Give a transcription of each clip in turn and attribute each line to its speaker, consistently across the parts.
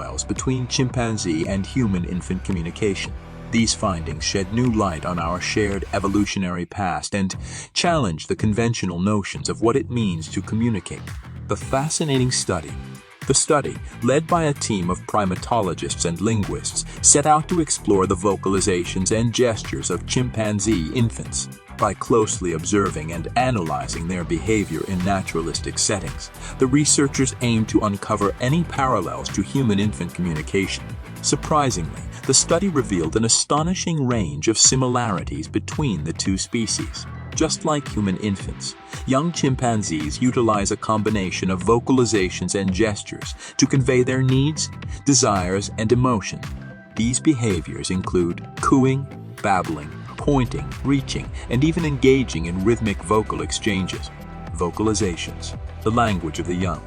Speaker 1: parallels between chimpanzee and human-infant communication. These findings shed new light on our shared evolutionary past and challenge the conventional notions of what it means to communicate. The fascinating study. The study, led by a team of primatologists and linguists, set out to explore the vocalizations and gestures of chimpanzee infants. By closely observing and analyzing their behavior in naturalistic settings, the researchers aimed to uncover any parallels to human-infant communication. Surprisingly, the study revealed an astonishing range of similarities between the two species. Just like human infants, young chimpanzees utilize a combination of vocalizations and gestures to convey their needs, desires, and emotions. These behaviors include cooing, babbling, pointing, reaching, and even engaging in rhythmic vocal exchanges. Vocalizations, the language of the young.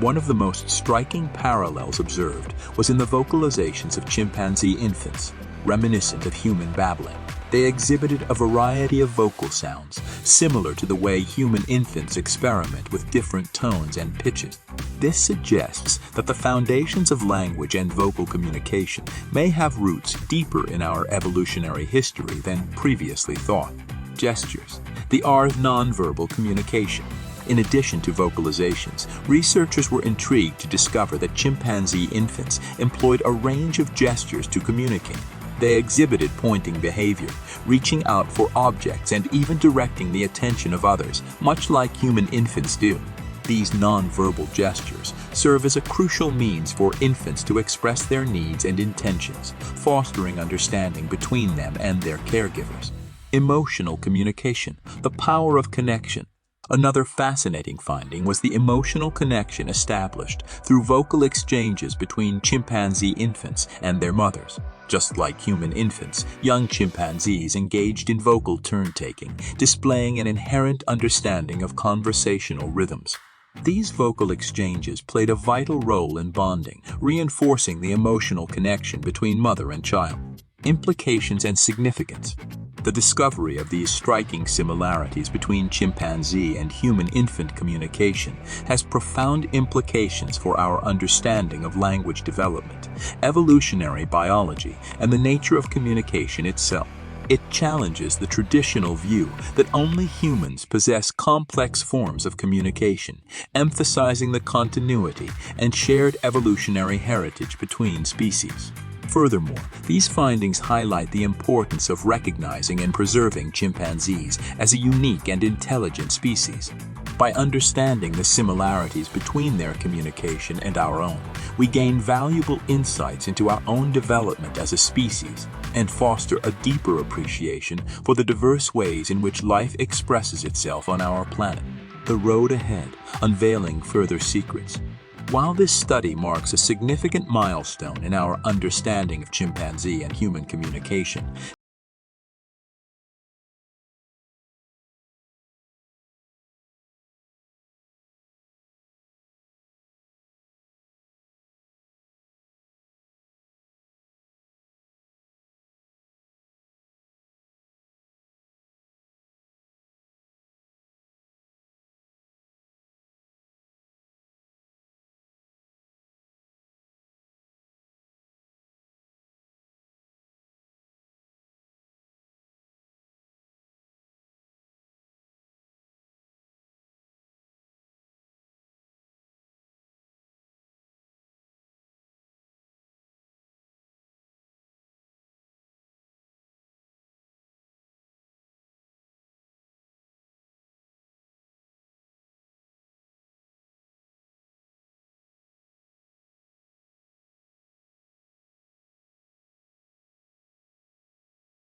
Speaker 1: One of the most striking parallels observed was in the vocalizations of chimpanzee infants, reminiscent of human babbling. They exhibited a variety of vocal sounds, similar to the way human infants experiment with different tones and pitches. This suggests that the foundations of language and vocal communication may have roots deeper in our evolutionary history than previously thought. Gestures, the art of nonverbal communication. In addition to vocalizations, researchers were intrigued to discover that chimpanzee infants employed a range of gestures to communicate. They exhibited pointing behavior, reaching out for objects and even directing the attention of others, much like human infants do. These nonverbal gestures serve as a crucial means for infants to express their needs and intentions, fostering understanding between them and their caregivers. Emotional communication, the power of connection. Another fascinating finding was the emotional connection established through vocal exchanges between chimpanzee infants and their mothers. Just like human infants, young chimpanzees engaged in vocal turn-taking, displaying an inherent understanding of conversational rhythms. These vocal exchanges played a vital role in bonding, reinforcing the emotional connection between mother and child. Implications and significance. The discovery of these striking similarities between chimpanzee and human-infant communication has profound implications for our understanding of language development, evolutionary biology, and the nature of communication itself. It challenges the traditional view that only humans possess complex forms of communication, emphasizing the continuity and shared evolutionary heritage between species. Furthermore, these findings highlight the importance of recognizing and preserving chimpanzees as a unique and intelligent species. By understanding the similarities between their communication and our own, we gain valuable insights into our own development as a species and foster a deeper appreciation for the diverse ways in which life expresses itself on our planet. The road ahead, unveiling further secrets. While this study marks a significant milestone in our understanding of chimpanzee and human communication,